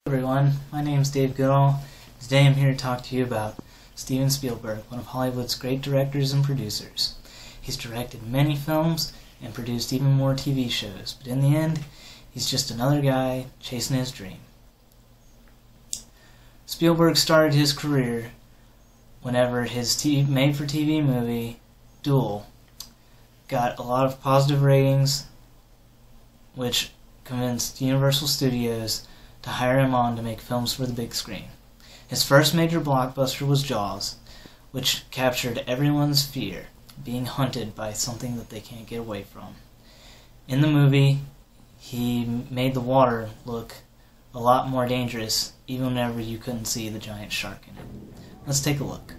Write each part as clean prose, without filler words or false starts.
Everyone, my name is Dave Goodall. Today I'm here to talk to you about Steven Spielberg, one of Hollywood's great directors and producers. He's directed many films and produced even more TV shows, but in the end, he's just another guy chasing his dream. Spielberg started his career whenever his made-for-TV movie, Duel, got a lot of positive ratings, which convinced Universal Studios to hire him on to make films for the big screen. His first major blockbuster was Jaws, which captured everyone's fear, being hunted by something that they can't get away from. In the movie, he made the water look a lot more dangerous, even whenever you couldn't see the giant shark in it. Let's take a look.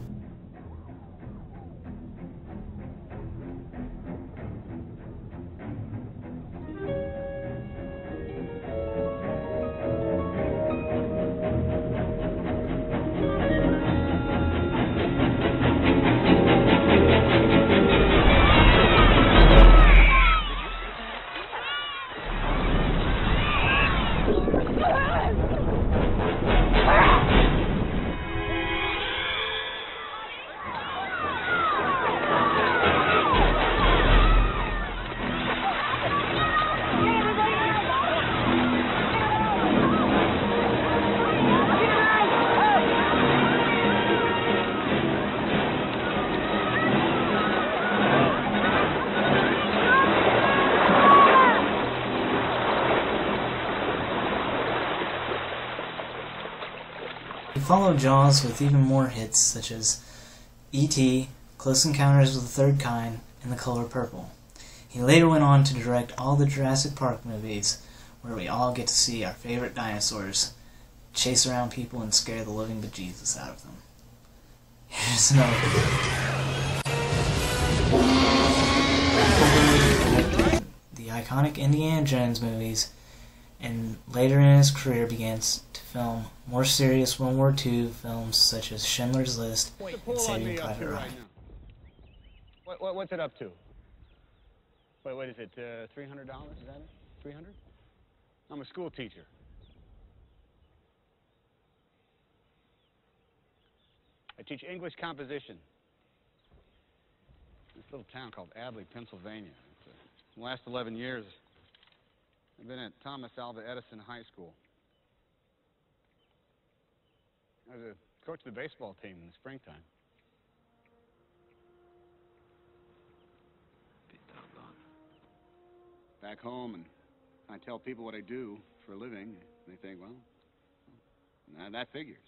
He followed Jaws with even more hits such as E.T., Close Encounters of the Third Kind, and The Color Purple. He later went on to direct all the Jurassic Park movies, where we all get to see our favorite dinosaurs chase around people and scare the living bejesus out of them. Here's another one. The iconic Indiana Jones movies, and later in his career began to film more serious World War II films such as Schindler's List and Saving Private Ryan. What's it up to? What is it, $300? Is that it? 300? I'm a school teacher. I teach English composition. This little town called Abley, Pennsylvania. The last 11 years, I've been at Thomas Alva Edison High School. I was a coach of the baseball team in the springtime. Back home, and I tell people what I do for a living, and they think, well, that figures.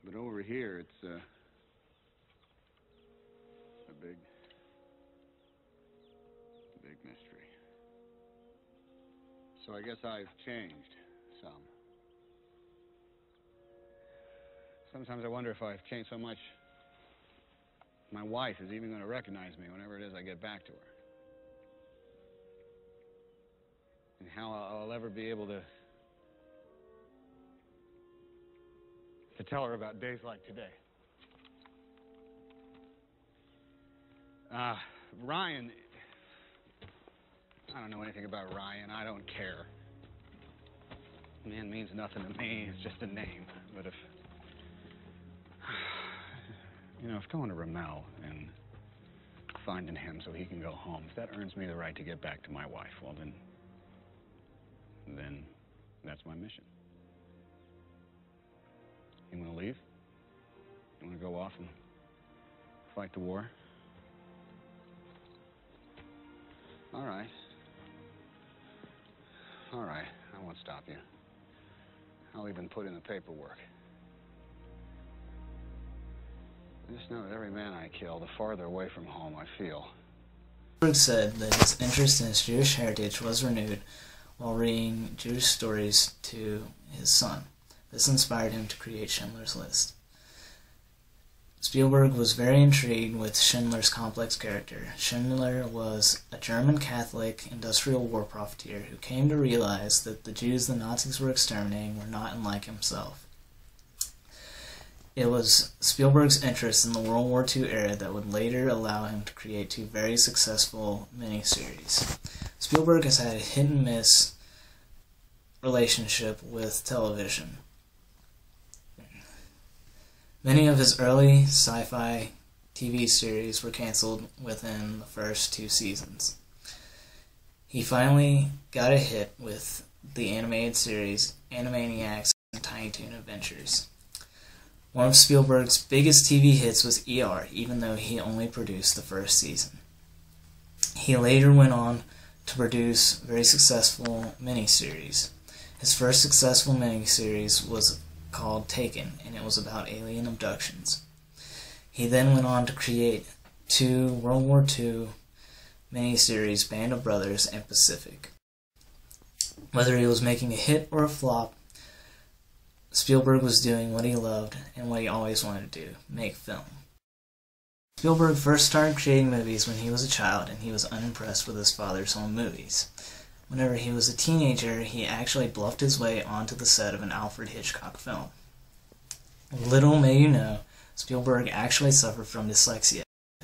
But over here, it's a big mystery. So I guess I've changed some. Sometimes I wonder if I've changed so much, my wife is even going to recognize me whenever it is I get back to her. And how I'll ever be able to tell her about days like today. Ryan, I don't know anything about Ryan. I don't care. Man means nothing to me. It's just a name. But if going to Ramel and finding him so he can go home, if that earns me the right to get back to my wife, well, then that's my mission. You want to leave? You want to go off and fight the war? All right. All right, I won't stop you. I'll even put in the paperwork. I just know that every man I kill, the farther away from home I feel. Spielberg said that his interest in his Jewish heritage was renewed while reading Jewish stories to his son. This inspired him to create Schindler's List. Spielberg was very intrigued with Schindler's complex character. Schindler was a German Catholic industrial war profiteer who came to realize that the Jews the Nazis were exterminating were not unlike himself. It was Spielberg's interest in the World War II era that would later allow him to create two very successful miniseries. Spielberg has had a hit and miss relationship with television. Many of his early sci-fi TV series were canceled within the first 2 seasons. He finally got a hit with the animated series Animaniacs and Tiny Toon Adventures. One of Spielberg's biggest TV hits was ER, even though he only produced the first season. He later went on to produce very successful miniseries. His first successful miniseries was called Taken, and it was about alien abductions. He then went on to create 2 World War II miniseries, Band of Brothers and Pacific. Whether he was making a hit or a flop, Spielberg was doing what he loved and what he always wanted to do, make film. Spielberg first started creating movies when he was a child, and he was unimpressed with his father's home movies. Whenever he was a teenager, he actually bluffed his way onto the set of an Alfred Hitchcock film. Little may you know, Spielberg actually suffered from dyslexia,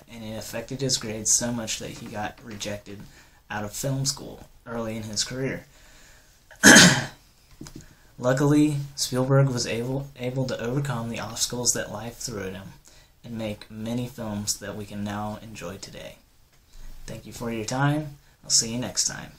and it affected his grades so much that he got rejected out of film school early in his career. Luckily, Spielberg was able to overcome the obstacles that life threw at him and make many films that we can now enjoy today. Thank you for your time. I'll see you next time.